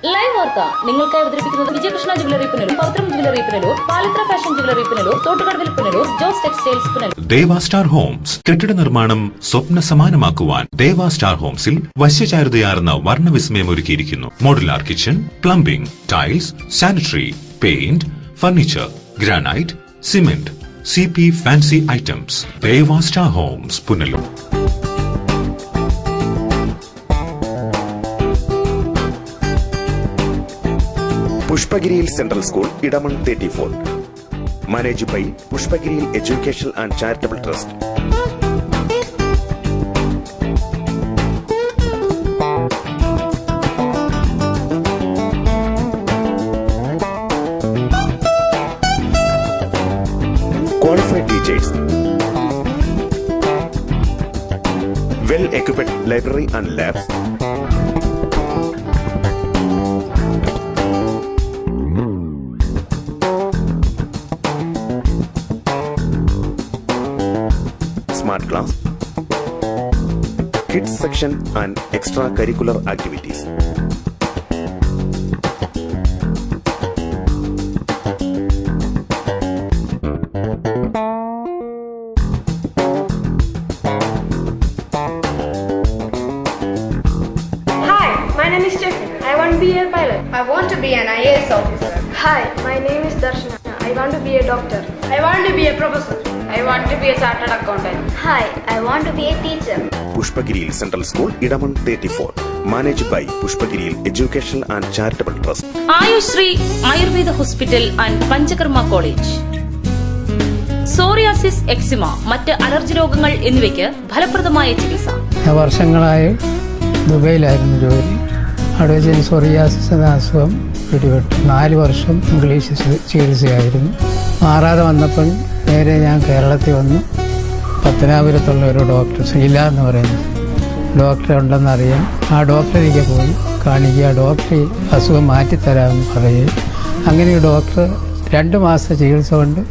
Live വാർത്ത നിങ്ങൾക്കായി അവതരിപ്പിക്കുന്നത് Vijayakrishna jewellery Punalur, Pavithram jewellery Punalur, Palithra fashion jewellery Punalur, Thottukadavil Punalur, Jose textiles Punalur. Deva star homes കെട്ടിട നിർമ്മാണം സ്വപ്ന സമാനമാക്കുവാൻ ദേവ സ്റ്റാർ ഹോംസിൽ വശ്യചാരുതയാർന്ന വർണ്ണവിസ്മയം ഒരുക്കിയിരിക്കുന്നു. Modular kitchen, plumbing, tiles, sanitary, paint, furniture, granite, cement, CP fancy items. Deva star homes Punalur. പുഷ്പഗിരിയിൽ central school, Edamon 34. Manage by പുഷ്പഗിരിയിൽ education and charitable trust. Qualified teachers, well-equipped library and labs, smart class, kids section and extracurricular activities. My name is Stephen. I want to be a pilot. I want to be an IAS officer. Hi, my name is Darshana. I want to be a doctor. I want to be a professor. I want to be a chartered accountant. Hi, I want to be a teacher. പുഷ്പഗിരിയിൽ central school, Edamon 34. Manage by പുഷ്പഗിരിയിൽ education and charitable trust. Ayushree Ayurveda hospital and Panchakarma college. Psoriasis, eczema, മറ്റ് allergy രോഗങ്ങൾ എന്നിവയ്ക്ക് ഫലപ്രദമായ ചികിത്സ. വർഷങ്ങളായി ദുബൈയിലായിരുന്നു ജോലി. അവിടെ വെച്ച് സോറിയാസിസ് എന്ന അസുഖം പിടിപെട്ടു. 4 വർഷം ഇംഗ്ലീഷ് ചികിത്സയായിരുന്നു. മാറാതെ വന്നപ്പോൾ നേരെ ഞാൻ കേരളത്തിൽ വന്നു. പത്തനാപുരത്തുള്ള ഒരു ഡോക്ടർ, ശ്രീല എന്ന് പറയുന്ന ഡോക്ടർ ഉണ്ടെന്നറിയാം. ആ ഡോക്ടറിലേക്ക് പോയി കാണിക്കുക. ഡോക്ടർ അസുഖം മാറ്റിത്തരാമെന്ന് പറയുകയും അങ്ങനെ ഈ ഡോക്ടർ 2 മാസത്തെ ചികിത്സ കൊണ്ട്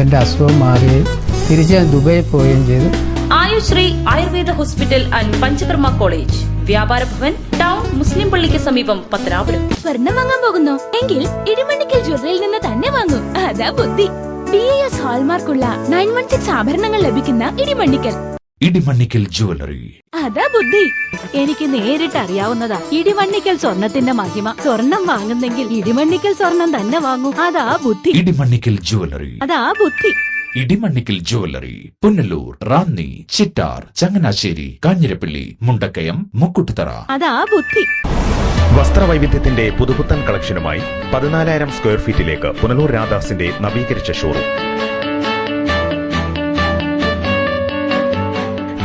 എൻ്റെ അസുഖം മാറുകയും തിരിച്ച് ഞാൻ ദുബൈയിൽ പോവുകയും ചെയ്തു. Ayushree Ayurveda hospital and Panchakarma college, വ്യാപാര ഭവൻ, ടൗൺ മുസ്ലിം പള്ളിക്ക് സമീപം, പത്തനാപുരം. സ്വർണം വാങ്ങാൻ പോകുന്നു എങ്കിൽ ഇടിമണ്ണിക്കൽ ജ്വല്ലറിയിൽ നിന്ന് തന്നെ വാങ്ങും. അതാ ബുദ്ധി. BAS ഹാൾമാർക്കുള്ള 916 ആഭരണങ്ങൾ ലഭിക്കുന്ന ഇടിമണ്ണിക്കൽ ജ്വല്ലറി. അതാ ബുദ്ധി. എനിക്ക് നേരിട്ട് അറിയാവുന്നതാ ഇടിമണ്ണിക്കൽ സ്വർണത്തിന്റെ മഹിമ. സ്വർണം വാങ്ങുന്നെങ്കിൽ ഇടിമണ്ണിക്കൽ സ്വർണം തന്നെ വാങ്ങും. അതാ ബുദ്ധി. ഇടിമണ്ണിക്കൽ ജ്വല്ലറി. അതാ ബുദ്ധി. ഇടിമണ്ണിക്കൽ ജ്വല്ലറി, പുനലൂർ, റാന്നി, ചിറ്റാർ, ചങ്ങനാശ്ശേരി, കാഞ്ഞിരപ്പള്ളി, മുണ്ടക്കയം, മുക്കുട്ടുതറ. അതാ ബുദ്ധി. വസ്ത്രവൈവിധ്യത്തിന്റെ പുതുപുത്തൻ കളക്ഷനുമായി 14,000 സ്ക്വയർ ഫീറ്റിലേക്ക് പുനലൂർ രാധാസിന്റെ നവീകരിച്ച ഷോറൂം.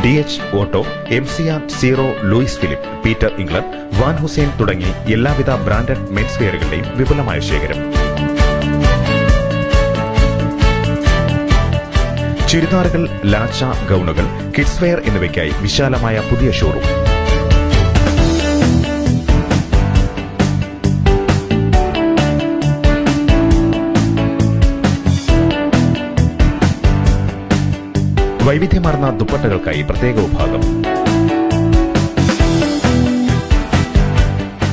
DH auto, MCR, zero, Louis Philippe, Peter England, Van Heusen തുടങ്ങി എല്ലാവിധ ബ്രാൻഡഡ് മെൻസ് വെയറുകളുടെയും വിപുലമായ ശേഖരം. ചുരിദാറുകൾ, ലാച്ച, ഗൌണുകൾ, കിഡ്സ് വെയർ എന്നിവയ്ക്കായി വിശാലമായ പുതിയ ഷോറൂം. വൈവിധ്യമാർന്ന ദുപ്പട്ടകൾക്കായി പ്രത്യേക വിഭാഗം.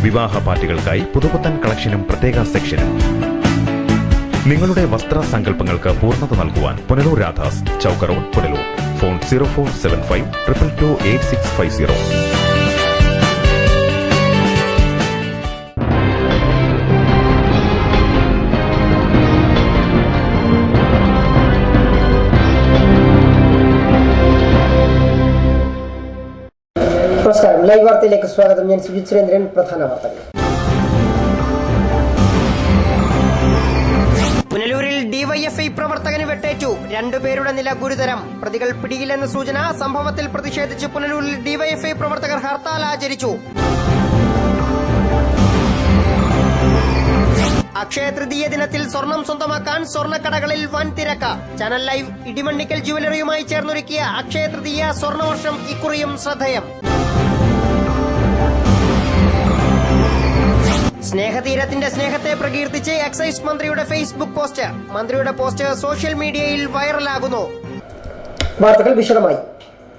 വിവാഹ പാർട്ടികൾക്കായി പുതുപുത്തൻ കളക്ഷനും പ്രത്യേക സെക്ഷനും. നിങ്ങളുടെ വസ്ത്ര സങ്കല്പങ്ങൾക്ക് പൂർണ്ണത നൽകുവാൻ പുനലൂർ രാധാസ്, ചൌക്ക റോഡ്, പുനലൂർ. ഫോൺ 0475 222 8650. നമസ്കാരം, ലൈവ് വാർത്തയിലേക്ക് സ്വാഗതം. ഞാൻ സുജിത് സുരേന്ദ്രൻ. പ്രധാന വാർത്തകൾ. പുനലൂരിൽ ഡിവൈഎഫ്ഐ പ്രവർത്തകന് വെട്ടേറ്റു. 2 പേരുടെ നില ഗുരുതരം. പ്രതികൾ പിടിയില്ലെന്ന സൂചന. സംഭവത്തിൽ പ്രതിഷേധിച്ച് പുനലൂരിൽ ഡിവൈഎഫ്ഐ പ്രവർത്തകർ ഹർത്താൽ ആചരിച്ചു. അക്ഷയ തൃതീയ ദിനത്തിൽ സ്വർണം സ്വന്തമാക്കാൻ സ്വർണ്ണക്കടകളിൽ വൻ തിരക്ക്. ചാനൽ ലൈവ് ഇടിമണ്ണിക്കൽ ജുവലറിയുമായി ചേർന്നൊരുക്കിയ അക്ഷയ തൃതീയ സ്വർണ്ണവർഷം ഇക്കുറിയും ശ്രദ്ധേയം. സ്നേഹതീരത്തിന്റെ സ്നേഹത്തെ പ്രകീർത്തിച്ച് എക്സൈസ് മന്ത്രിയുടെ ഫേസ്ബുക്ക് പോസ്റ്റ്. മന്ത്രിയുടെ പോസ്റ്റ് സോഷ്യൽ മീഡിയയിൽ വൈറലാകുന്നു. വാർത്തകൾ വിശദമായി.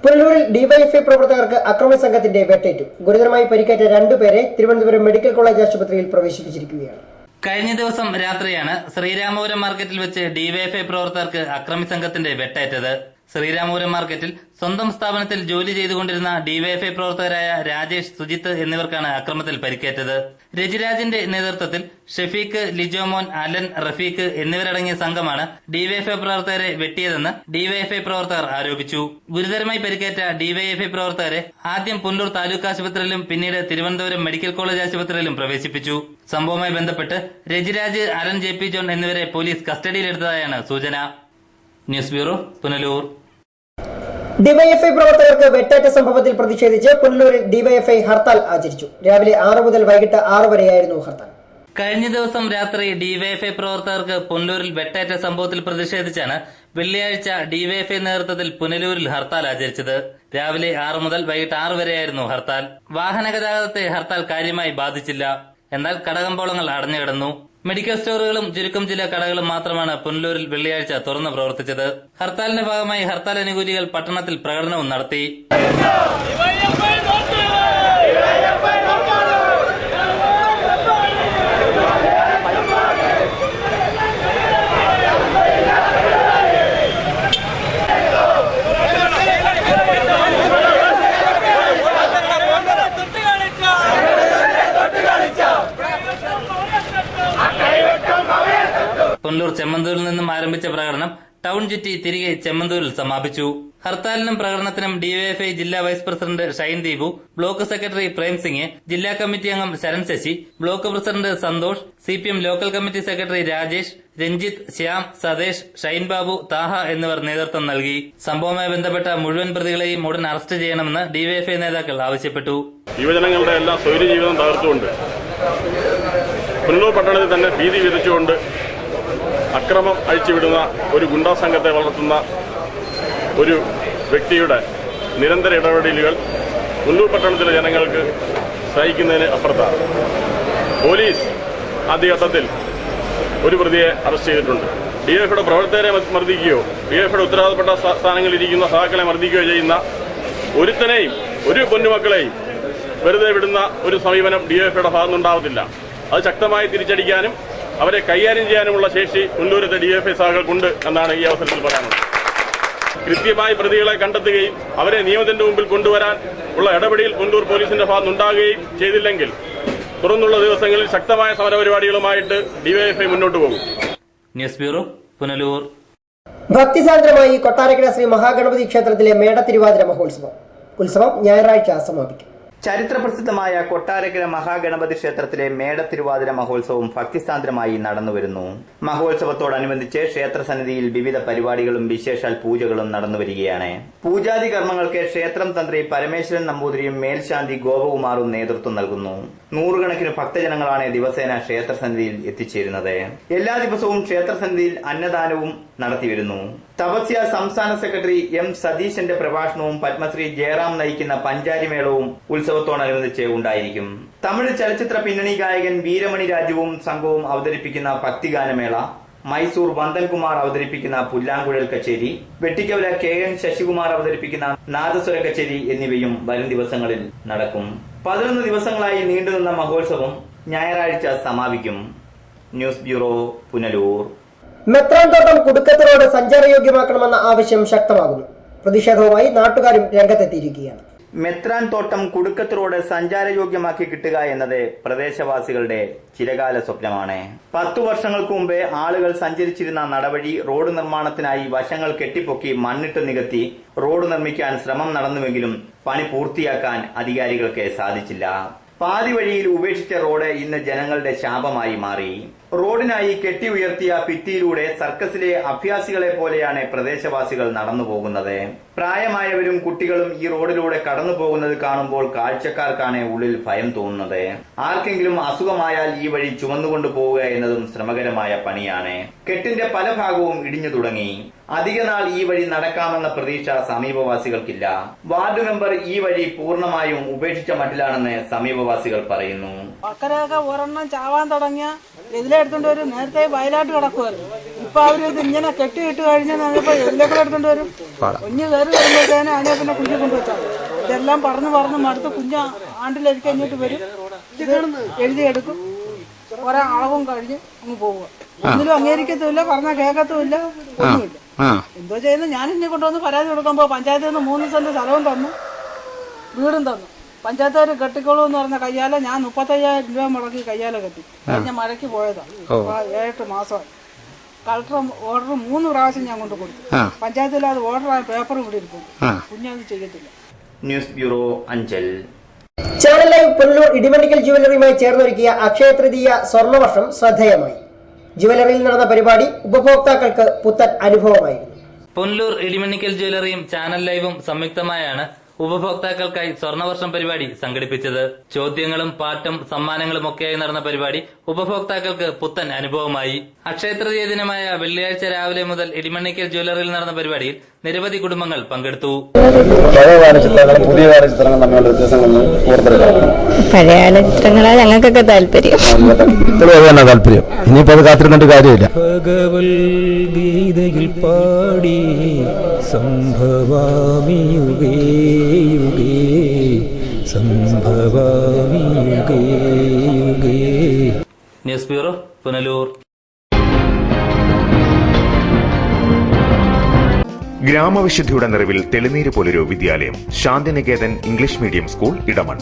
പുനലൂരിൽ ഡിവൈഎഫ്ഐ പ്രവർത്തകർക്ക് അക്രമ സംഘത്തിന്റെ വെട്ടേറ്റു. ഗുരുതരമായി പരിക്കേറ്റ രണ്ടുപേരെ തിരുവനന്തപുരം മെഡിക്കൽ കോളേജ് ആശുപത്രിയിൽ പ്രവേശിപ്പിച്ചിരിക്കുകയാണ്. കഴിഞ്ഞ ദിവസം രാത്രിയാണ് ശ്രീരാമപുരം മാർക്കറ്റിൽ വെച്ച് ഡിവൈഎഫ്ഐ പ്രവർത്തകർക്ക് അക്രമി സംഘത്തിന്റെ വെട്ടേറ്റത്. ശ്രീരാമപുരം മാർക്കറ്റിൽ സ്വന്തം സ്ഥാപനത്തിൽ ജോലി ചെയ്തുകൊണ്ടിരുന്ന ഡിവൈഎഫ്ഐ പ്രവർത്തകരായ രാജേഷ്, സുജിത്ത് എന്നിവർക്കാണ് അക്രമത്തിൽ പരിക്കേറ്റത്. രജിരാജിന്റെ നേതൃത്വത്തിൽ ഷെഫീഖ്, ലിജോമോൻ, അലൻ, റഫീഖ് എന്നിവരടങ്ങിയ സംഘമാണ് ഡിവൈഎഫ്ഐ പ്രവർത്തകരെ വെട്ടിയതെന്ന് ഡിവൈഎഫ്ഐ പ്രവർത്തകർ ആരോപിച്ചു. ഗുരുതരമായി പരിക്കേറ്റ ഡിവൈഎഫ്ഐ പ്രവർത്തകരെ ആദ്യം പുനലൂർ താലൂക്ക് ആശുപത്രിയിലും പിന്നീട് തിരുവനന്തപുരം മെഡിക്കൽ കോളേജ് ആശുപത്രിയിലും പ്രവേശിപ്പിച്ചു. സംഭവവുമായി ബന്ധപ്പെട്ട് Rajiraj, Alan, J P John എന്നിവരെ പോലീസ് കസ്റ്റഡിയിലെടുത്തതായാണ് സൂചന. News bureau, Punalur. ഡിവൈഎഫ്ഐ പ്രവർത്തകർക്ക് വെട്ടേറ്റ സംഭവത്തിൽ പ്രതിഷേധിച്ച് പുനലൂരിൽ ഡിവൈഎഫ്ഐ ഹർത്താൽ ആചരിച്ചു. രാവിലെ 6 മുതൽ വൈകിട്ട് 6 വരെയായിരുന്നു ഹർത്താൽ. കഴിഞ്ഞ ദിവസം രാത്രി ഡിവൈഎഫ്ഐ പ്രവർത്തകർക്ക് പുനലൂരിൽ വെട്ടേറ്റ സംഭവത്തിൽ പ്രതിഷേധിച്ചാണ് വെള്ളിയാഴ്ച ഡിവൈഎഫ്ഐ നേതൃത്വത്തിൽ പുനലൂരിൽ ഹർത്താൽ ആചരിച്ചത്. രാവിലെ 6 മുതൽ വൈകിട്ട് 6 വരെയായിരുന്നു ഹർത്താൽ. വാഹന ഗതാഗതത്തെ ഹർത്താൽ കാര്യമായി ബാധിച്ചില്ല. എന്നാൽ കടകമ്പോളങ്ങൾ അടഞ്ഞുകിടന്നു. മെഡിക്കൽ സ്റ്റോറുകളും ചുരുക്കം ചില കടകളും മാത്രമാണ് പുനലൂരിൽ വെള്ളിയാഴ്ച തുറന്ന് പ്രവർത്തിച്ചത്. ഹർത്താലിന്റെ ഭാഗമായി ഹർത്താൽ അനുകൂലികൾ പട്ടണത്തിൽ പ്രകടനവും നടത്തി. പുനലൂർ ചെമ്മന്തൂരിൽ നിന്നും ആരംഭിച്ച പ്രകടനം ടൗൺ ചുറ്റി തിരികെ ചെമ്മന്തൂരിൽ സമാപിച്ചു. ഹർത്താലിനും പ്രകടനത്തിനും ഡിവൈഎഫ്ഐ ജില്ലാ vice president Shine Deepu, block secretary Premsingh, ജില്ലാ കമ്മിറ്റി അംഗം Sharan Sasi, block president Santhosh, CPM local committee secretary Rajesh, Ranjith, Shyam, Sathesh, Shine Babu, Thaha എന്നിവർ നേതൃത്വം നൽകി. സംഭവവുമായി ബന്ധപ്പെട്ട മുഴുവൻ പ്രതികളെയും ഉടൻ അറസ്റ്റ് ചെയ്യണമെന്ന് ഡിവൈഎഫ്ഐ നേതാക്കൾ ആവശ്യപ്പെട്ടു. യുവജനങ്ങളുടെ എല്ലാം സ്വൈര്യ ജീവിതം തകർത്തുകൊണ്ട് പുനലൂർ പട്ടണത്തിൽ തന്നെ ഭീതി വിതച്ചുകൊണ്ട് അക്രമം അഴിച്ചുവിടുന്ന ഒരു ഗുണ്ടാ സംഘത്തെ വളർത്തുന്ന ഒരു വ്യക്തിയുടെ നിരന്തര ഇടപെടലുകൾ പുനലൂർ പട്ടണത്തിലെ ജനങ്ങൾക്ക് സഹിക്കുന്നതിന് അപ്പുറത്താണ്. പോലീസ് ആദ്യഘട്ടത്തിൽ ഒരു പ്രതിയെ അറസ്റ്റ് ചെയ്തിട്ടുണ്ട്. ഡിവൈഎഫ്ഐയുടെ പ്രവർത്തകരെ മർദ്ദിക്കുകയോ ഡിവൈഎഫ്ഐയുടെ ഉത്തരവാദപ്പെട്ട സ്ഥാനങ്ങളിൽ ഇരിക്കുന്ന സഹാക്കളെ മർദ്ദിക്കുകയോ ചെയ്യുന്ന ഒരുത്തനെയും ഒരു പൊന്നുമക്കളെയും വെറുതെ വിടുന്ന ഒരു സമീപനം ഡിവൈഎഫ്ഐയുടെ ഭാഗത്തുനിന്നുണ്ടാവത്തില്ല. അത് ശക്തമായി തിരിച്ചടിക്കാനും അവരെ കൈകാര്യം ചെയ്യാനുമുള്ള ശേഷി പുനലൂരത്തെ ഡിവൈഎഫ്ഐ സഹാക്കൾക്കുണ്ട് എന്നാണ് ഈ അവസരത്തിൽ പറയാനുള്ളത്. കൃത്യമായി പ്രതികളെ കണ്ടെത്തുകയും അവരെ നിയമത്തിന്റെ മുമ്പിൽ കൊണ്ടുവരാൻ ഉള്ള ഇടപെടൽ പുനലൂർ പോലീസിന്റെ ഭാഗത്തുനിന്നുണ്ടാകുകയും ചെയ്തില്ലെങ്കിൽ തുടർന്നുള്ള ദിവസങ്ങളിൽ ശക്തമായ സമരപരിപാടികളുമായിട്ട് ഡിവൈഎഫ്ഐ മുന്നോട്ട് പോകും. News bureau, Punalur. ഭക്തിസാന്ദ്രമായി കൊട്ടാരക്കര ശ്രീ മഹാഗണപതി ക്ഷേത്രത്തിലെ മേട തിരുവാതിര മഹോത്സവം. ഉത്സവം ഞായറാഴ്ച സമാപിക്കും. ചരിത്രപ്രസിദ്ധമായ കൊട്ടാരക്കര മഹാഗണപതി ക്ഷേത്രത്തിലെ മേട തിരുവാതിര മഹോത്സവം ഭക്തിസാന്ദ്രമായി നടന്നുവരുന്നു. മഹോത്സവത്തോടനുബന്ധിച്ച് ക്ഷേത്രസന്നിധിയിൽ വിവിധ പരിപാടികളും വിശേഷാൽ പൂജകളും നടന്നുവരികയാണ്. പൂജാതി കർമ്മങ്ങൾക്ക് ക്ഷേത്രം തന്ത്രി പരമേശ്വരൻ നമ്പൂതിരിയും മേൽശാന്തി ഗോപകുമാറും നേതൃത്വം നൽകുന്നു. നൂറുകണക്കിന് ഭക്തജനങ്ങളാണ് ദിവസേന ക്ഷേത്രസന്നിധിയിൽ എത്തിച്ചേരുന്നത്. എല്ലാ ദിവസവും ക്ഷേത്രസന്നിധിയിൽ അന്നദാനവും നടത്തിവരുന്നു. തപസ്യ സംസ്ഥാന സെക്രട്ടറി എം സതീശന്റെ പ്രഭാഷണവും പത്മശ്രീ ജയറാം നയിക്കുന്ന പഞ്ചാരിമേളവും ഉത്സവത്തോടനുബന്ധിച്ച് ഉണ്ടായിരിക്കും. തമിഴ് ചലച്ചിത്ര പിന്നണി ഗായകൻ വീരമണി രാജുവും സംഘവും അവതരിപ്പിക്കുന്ന ഭക്തിഗാനമേള, മൈസൂർ വന്ദൻകുമാർ അവതരിപ്പിക്കുന്ന പുല്ലാങ്കുഴൽ കച്ചേരി, വെട്ടിക്കവല KN ശശികുമാർ അവതരിപ്പിക്കുന്ന നാദസ്വര കച്ചേരി എന്നിവയും വരും ദിവസങ്ങളിൽ നടക്കും. 11 ദിവസങ്ങളായി നീണ്ടുനിന്ന മഹോത്സവം ഞായറാഴ്ച സമാപിക്കും. News bureau, Punalur. Methranthottam Kudukkathu road സഞ്ചാരയോഗ്യമാക്കണമെന്ന ആവശ്യം ശക്തമാകുന്നു. പ്രതിഷേധവുമായി നാട്ടുകാരും രംഗത്തെത്തിയിരിക്കുകയാണ്. മെത്രാൻ തോട്ടം കുടുക്കത്ത് റോഡ് സഞ്ചാരയോഗ്യമാക്കി കിട്ടുക എന്നത് പ്രദേശവാസികളുടെ ചിരകാല സ്വപ്നമാണ്. 10 വർഷങ്ങൾക്ക് മുമ്പേ ആളുകൾ സഞ്ചരിച്ചിരുന്ന നടവഴി റോഡ് നിർമ്മാണത്തിനായി വശങ്ങൾ കെട്ടിപ്പൊക്കി മണ്ണിട്ട് നികത്തി റോഡ് നിർമ്മിക്കാൻ ശ്രമം നടന്നുവെങ്കിലും പണി പൂർത്തിയാക്കാൻ അധികാരികൾക്ക് സാധിച്ചില്ല. പാതി വഴിയിൽ ഉപേക്ഷിച്ച റോഡ് ഇന്ന് ജനങ്ങളുടെ ശാപമായി മാറി. റോഡിനായി കെട്ടി ഉയർത്തിയ ഭിത്തിയിലൂടെ സർക്കസിലെ അഭ്യാസികളെ പോലെയാണ് പ്രദേശവാസികൾ നടന്നുപോകുന്നത്. പ്രായമായവരും കുട്ടികളും ഈ റോഡിലൂടെ കടന്നു പോകുന്നത് കാണുമ്പോൾ കാഴ്ചക്കാർക്കാണ് ഉള്ളിൽ ഭയം തോന്നുന്നത്. ആർക്കെങ്കിലും അസുഖമായാൽ ഈ വഴി ചുമന്നുകൊണ്ടു പോവുക എന്നതും ശ്രമകരമായ പണിയാണ്. കെട്ടിന്റെ പല ഭാഗവും ഇടിഞ്ഞു തുടങ്ങി. അധിക നാൾ ഈ വഴി നടക്കാമെന്ന പ്രതീക്ഷ സമീപവാസികൾക്കില്ല. വാർഡ് മെമ്പർ ഈ വഴി പൂർണ്ണമായും ഉപേക്ഷിച്ച മട്ടിലാണെന്ന് സമീപവാസികൾ പറയുന്നു. അക്കരെയൊക്കെ ഒരെണ്ണം ചാവാൻ തുടങ്ങിയ ഇതിലെടുത്തോണ്ട് വരും. നേരത്തെ വയലാട്ട് കിടക്കുമായിരുന്നു. ഇപ്പൊ അവര് ഇത് ഇങ്ങനെ കെട്ടിയിട്ട് കഴിഞ്ഞാൽ എല്ലാം എടുത്തോണ്ട് വരും. കുഞ്ഞ് കയറി വരുമ്പോഴത്തേനും അതിനെ പിന്നെ കുഞ്ഞ് കൊണ്ടുവച്ചാൽ ഇതെല്ലാം പറഞ്ഞു മടുത്ത് കുഞ്ഞ് ആണ്ടിലൊരിക്കൽ ഇങ്ങോട്ട് വരും, ഇത് എഴുതിയെടുക്കും, കുറെ അളവും കഴിഞ്ഞ് അങ്ങ് പോവുക. ഒന്നിലും അംഗീകരിക്കത്തുമില്ല, പറഞ്ഞാൽ കേൾക്കത്തുമില്ല, ഒന്നുമില്ല. എന്തോ ചെയ്യുന്നു? ഞാൻ ഇനി കൊണ്ടുവന്ന് പരാതി കൊടുക്കുമ്പോൾ പഞ്ചായത്തിൽ നിന്ന് 3 സെന്റ് സ്ഥലവും തന്നു, വീടും തന്നു. പഞ്ചായത്തുകാർ കെട്ടിക്കോളൂ എന്ന് പറഞ്ഞ കയ്യാല ഞാൻ 35,000 രൂപ മുടക്കി കയ്യാല കെട്ടി. കഴിഞ്ഞ മഴയ്ക്ക് പോയതാണ്, 7-8 മാസമായി. കളക്ടർ ഓർഡർ 3 പ്രാവശ്യം ഞാൻ കൊണ്ട് കൊടുത്തു. പഞ്ചായത്തിൽ അത് ഓർഡർ പേപ്പർ ഇവിടെ ഇരിക്കും, കുഞ്ഞത് ചെയ്യത്തില്ല. News bureau Anchal. Channel live Punalur Idimannickal ജുവലറിയുമായി ചേർന്നൊരുക്കിയ അക്ഷയ തൃതീയ സ്വർണ്ണവർഷം ശ്രദ്ധേയമായി. ജുവലറിയിൽ നടന്ന പരിപാടി ഉപഭോക്താക്കൾക്ക് പുത്തൻ അനുഭവമായിരുന്നു. പുനലൂർ ഇടിമണ്ണിക്കൽ ജ്വല്ലറിയും ചാനൽ ലൈവും സംയുക്തമായാണ് ഉപഭോക്താക്കൾക്കായി സ്വർണ്ണവർഷം പരിപാടി സംഘടിപ്പിച്ചത്. ചോദ്യങ്ങളും പാട്ടും സമ്മാനങ്ങളും ഒക്കെയായി നടന്ന പരിപാടി ഉപഭോക്താക്കൾക്ക് പുത്തൻ അനുഭവമായി. അക്ഷയതൃതീയ ദിനമായ വെള്ളിയാഴ്ച രാവിലെ മുതൽ ഇടിമണ്ണിക്കൽ ജ്വല്ലറിയിൽ നടന്ന പരിപാടിയിൽ നിരവധി കുടുംബങ്ങൾ പങ്കെടുത്തു. പഴയ ചിത്രങ്ങളും പുതിയ ചിത്രങ്ങളും തമ്മിലുള്ള വ്യത്യാസങ്ങളൊന്നും പഴയ ചിത്രങ്ങളാ ഞങ്ങൾക്കൊക്കെ താല്പര്യം. ഇനിയിപ്പോ അത് കാത്തിരുന്നിട്ട് കാര്യമില്ല. ഭഗവത്ഗീതയിൽ പാടി സംഭവാമി യുഗേ യുഗേ സംഭവാമി യുഗേ യുഗേ. News bureau Punalur. ഗ്രാമവിശുദ്ധിയുടെ നിറവിൽ തെളിനീര് പോലൊരു വിദ്യാലയം, Shantiniketan English medium school, Edamon.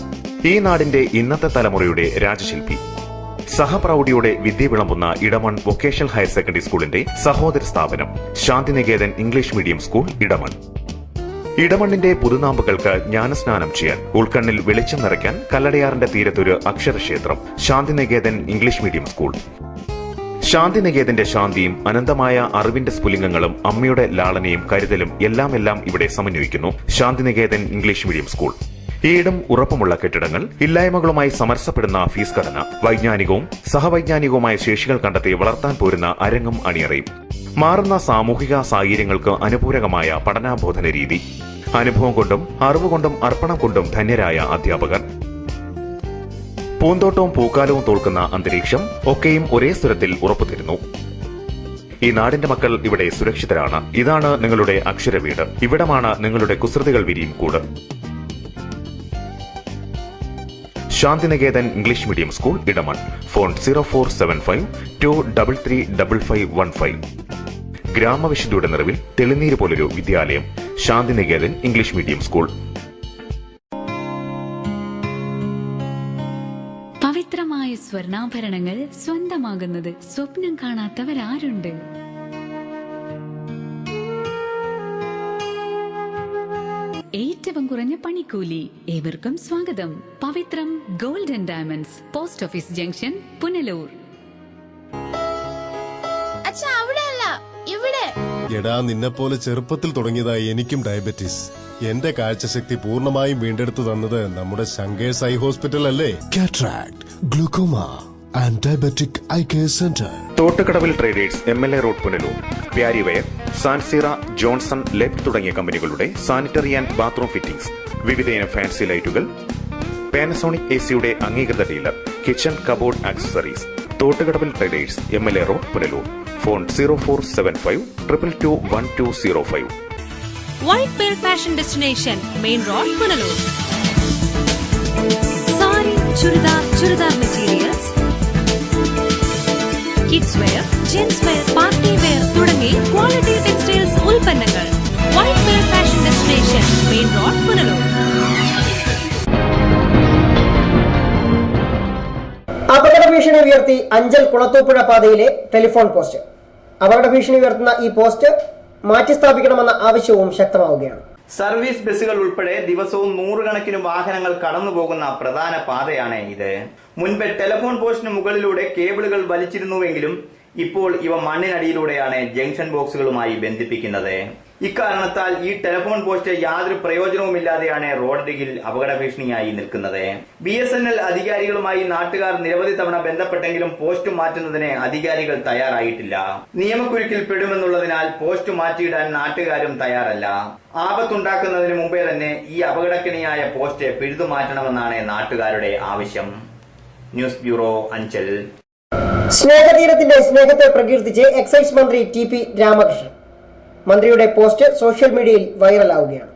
ഈ നാടിന്റെ ഇന്നത്തെ തലമുറയുടെ രാജശില്പി. സഹപ്രൗഢിയോടെ വിദ്യ വിളമ്പുന്ന ഇടമൺ വൊക്കേഷണൽ ഹയർ സെക്കൻഡറി സ്കൂളിന്റെ സഹോദര സ്ഥാപനം Shantiniketan English medium school, Edamon. ഇടമണ്ണിന്റെ പുതുനാമ്പുകൾക്ക് ജ്ഞാനസ്നാനം ചെയ്യാൻ, ഉൾക്കണ്ണിൽ വെളിച്ചം നിറയ്ക്കാൻ കല്ലടയാറിന്റെ തീരത്തൊരു അക്ഷരക്ഷേത്രം ശാന്തിനികേതൻ ഇംഗ്ലീഷ് മീഡിയം സ്കൂൾ. ശാന്തിനികേതന്റെ ശാന്തിയും അനന്തമായ അറിവിന്റെ സ്ഫുലിംഗങ്ങളും അമ്മയുടെ ലാളനയും കരുതലും എല്ലാം ഇവിടെ സമന്വയിക്കുന്നു ശാന്തിനികേതൻ ഇംഗ്ലീഷ് മീഡിയം സ്കൂൾ. ഏടും ഉറപ്പുമുള്ള കെട്ടിടങ്ങൾ, ഇല്ലായ്മകളുമായി സമരസപ്പെടുന്ന ഫീസ് ഘടന, വൈജ്ഞാനികവും സഹവൈജ്ഞാനികവുമായ ശേഷികൾ കണ്ടെത്തി വളർത്താൻ പോരുന്ന അരങ്ങും അണിയറയും, മാറുന്ന സാമൂഹിക സാഹചര്യങ്ങൾക്ക് അനുപൂരകമായ പഠനാബോധന രീതി, അനുഭവം കൊണ്ടും അറിവുകൊണ്ടും അർപ്പണം കൊണ്ടും ധന്യരായ അധ്യാപകർ, പൂന്തോട്ടവും പൂക്കാലവും തോൽക്കുന്ന അന്തരീക്ഷം ഒക്കെയും ഒരേ സ്വരത്തിൽ ഉറപ്പുതരുന്നു. ഈ നാടിന്റെ മക്കൾ ഇവിടെ സുരക്ഷിതരാണ്. ഇതാണ് നിങ്ങളുടെ അക്ഷരവീട്. ഇവിടമാണ് നിങ്ങളുടെ കുസൃതികൾ വിരിയും കൂട്. Shantiniketan English medium school, Edamon. Phone 0475233515. ഗ്രാമവിശുദ്ധിയുടെ നിറവിൽ തെളിനീര് പോലൊരു വിദ്യാലയം, ശാന്തിനികേതൻ ഇംഗ്ലീഷ് മീഡിയം സ്കൂൾ. പവിത്രമായ സ്വർണ്ണാഭരണങ്ങൾ സ്വന്തമാകുന്നത് സ്വപ്നം കാണാത്തവരാരുണ്ട്? ഏറ്റവും കുറഞ്ഞ പണിക്കൂലി. ഏവർക്കും സ്വാഗതം. Pavithram gold and diamonds, post office junction, Punalur. എടാ, നിന്നെപ്പോലെ ചെറുപ്പത്തിൽ തുടങ്ങിയതായി എനിക്കും ഡയബറ്റീസ്. എന്റെ കാഴ്ചശക്തി പൂർണ്ണമായും വീണ്ടെടുത്തു തന്നത് നമ്മുടെ ശങ്കേഴ്സ് ഐ ഹോസ്പിറ്റൽ അല്ലേ. Cataract, glaucoma and diabetic eye care centre. Thottukadavil traders, MLA road, Punalur. Parryware, സാൻസീറ, ജോൺസൺ, ലെബ് തുടങ്ങിയ കമ്പനികളുടെ സാനിറ്ററി ആൻഡ് ബാത്റൂം ഫിറ്റിംഗ്സ്, വിവിധയിനം ഫാൻസി ലൈറ്റുകൾ, പാനസോണിക് AC-യുടെ അംഗീകൃത dealer, kitchen cupboard accessories. Thottukadavil traders, MLA road, Punalur. Phone 0475221205. White pearl fashion destination, main road, Punalur. Sari, churidar materials, kids wear, gents wear, party wear തുടങ്ങി quality textiles ഉൽപ്പന്നങ്ങൾ. White pearl fashion destination, main road, Punalur. അപകട ഭീഷണി ഉയർത്തി അഞ്ചൽ കുളത്തൂപ്പുഴ പാതയിലെ telephone post. അപകട ഭീഷണി ഉയർത്തുന്ന ഈ പോസ്റ്റ് മാറ്റിസ്ഥാപിക്കണമെന്ന ആവശ്യവും ശക്തമാവുകയാണ്. സർവീസ് ബസ്സുകൾ ഉൾപ്പെടെ ദിവസവും 100 കണക്കിന് വാഹനങ്ങൾ കടന്നുപോകുന്ന പ്രധാന പാതയാണ് ഇത്. മുൻപ് ടെലിഫോൺ പോസ്റ്റിന് മുകളിലൂടെ കേബിളുകൾ വലിച്ചിരുന്നുവെങ്കിലും ഇപ്പോൾ ഇവ മണ്ണിനടിയിലൂടെയാണ് ജംഗ്ഷൻ ബോക്സുകളുമായി ബന്ധിപ്പിക്കുന്നത്. ഇക്കാരണത്താൽ ഈ ടെലിഫോൺ പോസ്റ്റ് യാതൊരു പ്രയോജനവുമില്ലാതെയാണ് റോഡരികിൽ അപകട ഭീഷണിയായി നിൽക്കുന്നത്. BSNL അധികാരികളുമായി നാട്ടുകാർ നിരവധി തവണ ബന്ധപ്പെട്ടെങ്കിലും പോസ്റ്റ് മാറ്റുന്നതിന് അധികാരികൾ തയ്യാറായിട്ടില്ല. നിയമക്കുരുക്കിൽ പെടുമെന്നുള്ളതിനാൽ പോസ്റ്റ് മാറ്റിയിടാൻ നാട്ടുകാരും തയ്യാറല്ല. ആപത്തുണ്ടാക്കുന്നതിന് മുമ്പേ തന്നെ ഈ അപകടക്കണിയായ പോസ്റ്റ് പിഴുതുമാറ്റണമെന്നാണ് നാട്ടുകാരുടെ ആവശ്യം. News bureau, Anchal. സ്നേഹതീരത്തിന്റെ സ്നേഹത്തെ പ്രകീർത്തിച്ച് എക്സൈസ് മന്ത്രി TP രാമകൃഷ്ണൻ. മന്ത്രിയുടെ പോസ്റ്റ് സോഷ്യൽ മീഡിയയിൽ വൈറലാവുകയാണ്.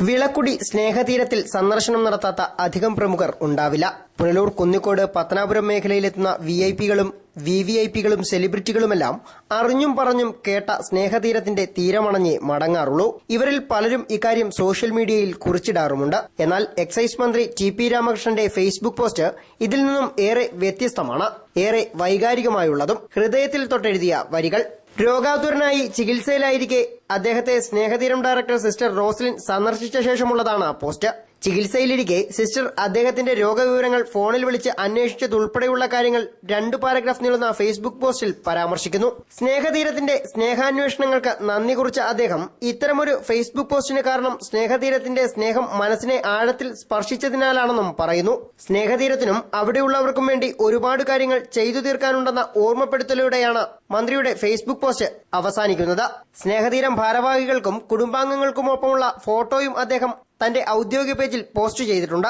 വിളക്കുടി സ്നേഹതീരത്തിൽ സന്ദർശനം നടത്താത്ത അധികം പ്രമുഖർ ഉണ്ടാവില്ല. പുനലൂർ, കുന്നിക്കോട്, പത്തനാപുരം മേഖലയിലെത്തുന്ന വിഐപികളും വിവിഐപികളും സെലിബ്രിറ്റികളുമെല്ലാം അറിഞ്ഞും പറഞ്ഞും കേട്ട സ്നേഹതീരത്തിന്റെ തീരമണഞ്ഞേ മടങ്ങാറുള്ളൂ. ഇവരിൽ പലരും ഇക്കാര്യം സോഷ്യൽ മീഡിയയിൽ കുറിച്ചിടാറുമുണ്ട്. എന്നാൽ എക്സൈസ് മന്ത്രി ടി.പി. രാമകൃഷ്ണന്റെ ഫേസ്ബുക്ക് പോസ്റ്റ് ഇതിൽ നിന്നും ഏറെ വ്യത്യസ്തമാണ്. ഏറെ വൈകാരികമായുള്ളതും ഹൃദയത്തിൽ തൊട്ടെഴുതിയ വരികൾ. രോഗാതുരനായി ചികിത്സയിലായിരിക്കെ അദ്ദേഹത്തെ സ്നേഹതീരം ഡയറക്ടർ സിസ്റ്റർ റോസ്ലിൻ സന്ദർശിച്ച ശേഷമുള്ളതാണ് പോസ്റ്റ്. ചികിത്സയിലിരിക്കെ സിസ്റ്റർ അദ്ദേഹത്തിന്റെ രോഗവിവരങ്ങൾ ഫോണിൽ വിളിച്ച് അന്വേഷിച്ചതുൾപ്പെടെയുള്ള കാര്യങ്ങൾ 2 പാരഗ്രാഫ് നീളുന്ന ഫേസ്ബുക്ക് പോസ്റ്റിൽ പരാമർശിക്കുന്നു. സ്നേഹതീരത്തിന്റെ സ്നേഹാന്വേഷണങ്ങൾക്ക് നന്ദി കുറിച്ച അദ്ദേഹം ഇത്തരമൊരു ഫേസ്ബുക്ക് പോസ്റ്റിന് കാരണം സ്നേഹതീരത്തിന്റെ സ്നേഹം മനസ്സിനെ ആഴത്തിൽ സ്പർശിച്ചതിനാലാണെന്നും പറയുന്നു. സ്നേഹതീരത്തിനും അവിടെയുള്ളവർക്കും വേണ്ടി ഒരുപാട് കാര്യങ്ങൾ ചെയ്തു തീർക്കാനുണ്ടെന്ന ഓർമ്മപ്പെടുത്തലോടെയാണ് മന്ത്രിയുടെ ഫേസ്ബുക്ക് പോസ്റ്റ് അവസാനിക്കുന്നത്. സ്നേഹതീരം ഭാരവാഹികൾക്കും കുടുംബാംഗങ്ങൾക്കുമൊപ്പമുള്ള ഫോട്ടോയും അദ്ദേഹം തന്റെ ഔദ്യോഗിക പേജിൽ പോസ്റ്റ് ചെയ്തിട്ടുണ്ട്.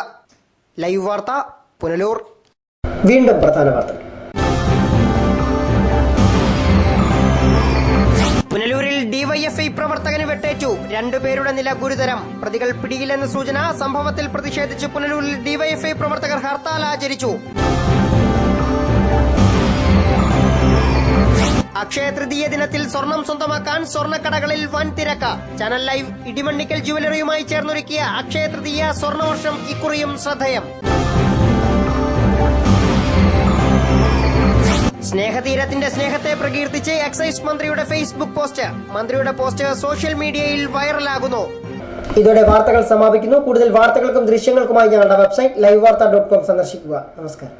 ലൈവ് വാർത്ത, പുനലൂർ. വീണ്ടും പ്രധാന വാർത്തകൾ. പുനലൂരിൽ ഡിവൈഎഫ്ഐ പ്രവർത്തകന് വെട്ടേറ്റു. 2 പേരുടെ നില ഗുരുതരം. പ്രതികൾ പിടിയിലെന്ന സൂചന. സംഭവത്തിൽ പ്രതിഷേധിച്ച് പുനലൂരിൽ ഡിവൈഎഫ്ഐ പ്രവർത്തകർ ഹർത്താൽ ആചരിച്ചു. അക്ഷയ തൃതീയ ദിനത്തിൽ സ്വർണം സ്വന്തമാക്കാൻ സ്വർണ്ണക്കടകളിൽ വൻ തിരക്ക്. ചാനൽ ലൈവ് ഇടിമണ്ണിക്കൽ ജുവലറിയുമായി ചേർന്നൊരുക്കിയ അക്ഷയ തൃതീയ സ്വർണ്ണവർഷം ഇക്കുറിയും ശ്രദ്ധേയം. സ്നേഹതീരത്തിന്റെ സ്നേഹത്തെ പ്രകീർത്തിച്ച് എക്സൈസ് മന്ത്രിയുടെ ഫേസ്ബുക്ക് പോസ്റ്റ്. മന്ത്രിയുടെ പോസ്റ്റ് സോഷ്യൽ മീഡിയയിൽ വൈറലാകുന്നു. ഇതോടെ വാർത്തകൾ സമാപിക്കുന്നു. കൂടുതൽ വാർത്തകൾക്കും ദൃശ്യങ്ങൾക്കുമായി ഞങ്ങളുടെ വെബ്സൈറ്റ് livevarta.com സന്ദർശിക്കുക. നമസ്കാരം.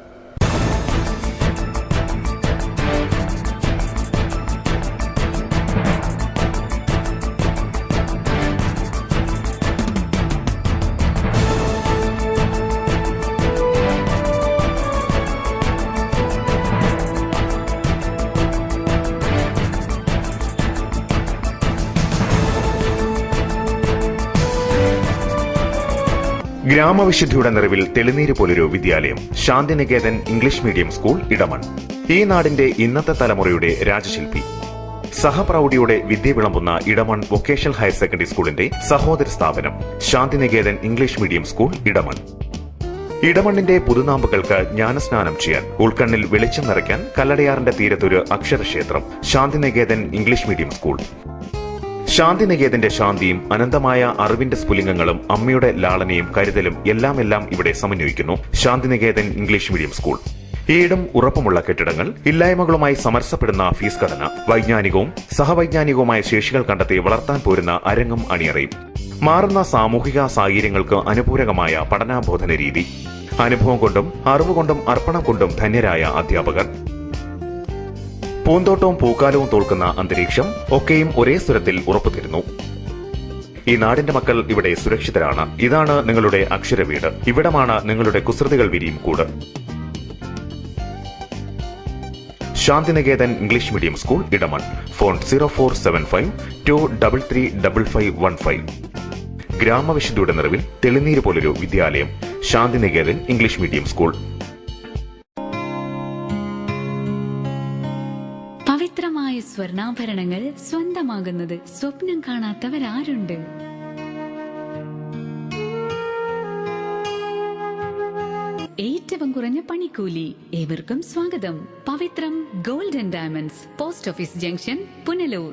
ഗ്രാമവിശുദ്ധിയുടെ നിറവിൽ തെളിനീര് പോലൊരു വിദ്യാലയം, Shantiniketan English medium school, Edamon. ഈ നാടിന്റെ ഇന്നത്തെ തലമുറയുടെ രാജശില്പി. സഹപ്രൗഢിയോടെ വിദ്യ വിളമ്പുന്ന ഇടമൺ വൊക്കേഷണൽ ഹയർ സെക്കൻഡറി സ്കൂളിന്റെ സഹോദര സ്ഥാപനം Shantiniketan English medium school, Edamon. ഇടമണ്ണിന്റെ പുതുനാമ്പുകൾക്ക് ജ്ഞാനസ്നാനം ചെയ്യാൻ, ഉൾക്കണ്ണിൽ വെളിച്ചം നിറയ്ക്കാൻ കല്ലടയാറിന്റെ തീരത്തൊരു അക്ഷരക്ഷേത്രം ശാന്തിനികേതൻ ഇംഗ്ലീഷ് മീഡിയം സ്കൂൾ. ശാന്തിനികേതന്റെ ശാന്തിയും അനന്തമായ അറിവിന്റെ സ്ഫുലിംഗങ്ങളും അമ്മയുടെ ലാളനയും കരുതലും എല്ലാം ഇവിടെ സമന്വയിക്കുന്നു ശാന്തിനികേതൻ ഇംഗ്ലീഷ് മീഡിയം സ്കൂൾ. ഏടും ഉറപ്പുമുള്ള കെട്ടിടങ്ങൾ, ഇല്ലായ്മകളുമായി സമരസപ്പെടുന്ന ഫീസ് ഘടന, വൈജ്ഞാനികവും സഹവൈജ്ഞാനികവുമായ ശേഷികൾ കണ്ടെത്തി വളർത്താൻ പോരുന്ന അരങ്ങും അണിയറയും, മാറുന്ന സാമൂഹിക സാഹചര്യങ്ങൾക്ക് അനുപൂരകമായ പഠനാബോധന രീതി, അനുഭവം കൊണ്ടും അറിവുകൊണ്ടും അർപ്പണം കൊണ്ടും ധന്യരായ അധ്യാപകർ, പൂന്തോട്ടവും പൂക്കാലവും തോൽക്കുന്ന അന്തരീക്ഷം ഒക്കെയും ഒരേ സ്വരത്തിൽ ഉറപ്പുതരുന്നു. ഈ നാടിന്റെ മക്കൾ ഇവിടെ സുരക്ഷിതരാണ്. ഇതാണ് നിങ്ങളുടെ അക്ഷരവീട്. ഇവിടമാണ് നിങ്ങളുടെ കുസൃതികൾ വിരിയും കൂട്. Shantiniketan English medium school, Edamon. Phone 0475233515. ഗ്രാമവിശുദ്ധിയുടെ നിറവിൽ തെളിനീര് പോലൊരു വിദ്യാലയം, ശാന്തിനികേതൻ ഇംഗ്ലീഷ് മീഡിയം സ്കൂൾ. പവിത്രമായ സ്വർണ്ണാഭരണങ്ങൾ സ്വന്തമാകുന്നത് സ്വപ്നം കാണാത്തവരാരുണ്ട്? ഏറ്റവും കുറഞ്ഞ പണിക്കൂലി. ഏവർക്കും സ്വാഗതം. Pavithram gold and diamonds, post office junction, Punalur.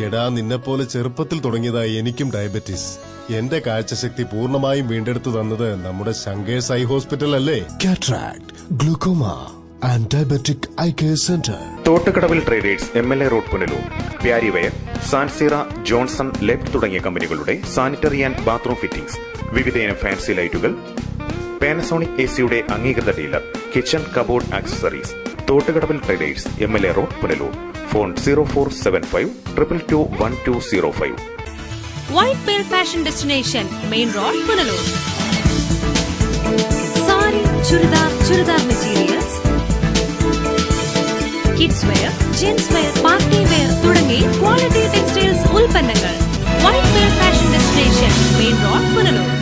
എടാ, നിന്നെപ്പോലെ ചെറുപ്പത്തിൽ തുടങ്ങിയതായി എനിക്കും ഡയബറ്റീസ്. എന്റെ കാഴ്ചശക്തി പൂർണ്ണമായും വീണ്ടെടുത്തു തന്നത് നമ്മുടെ ശങ്കേഴ്സ് ഐ ഹോസ്പിറ്റൽ അല്ലേ? Cataract, glaucoma and diabetic eye care centre. Thottukadavil traders, MLA road, Punalur. Parryware, സാൻസീറ, ജോൺസൺ, ലെബ് തുടങ്ങിയ കമ്പനികളുടെ സാനിറ്ററി ആൻഡ് ബാത്റൂം ഫിറ്റിംഗ്സ്, വിവിധയിനം ഫാൻസി ലൈറ്റുകൾ, പാനസോണിക് AC-യുടെ അംഗീകൃത dealer, kitchen cupboard accessories. Thottukadavil traders, MLA road, Punalur. Phone 0475221205. White Pearl Fashion Destination, Main Road, Punalur. Sari, chudar materials, kids wear, gents wear, party wear തുടങ്ങി quality textiles ഉൽപ്പന്നങ്ങൾ. White Pearl Fashion Destination, Main Road, Punalur.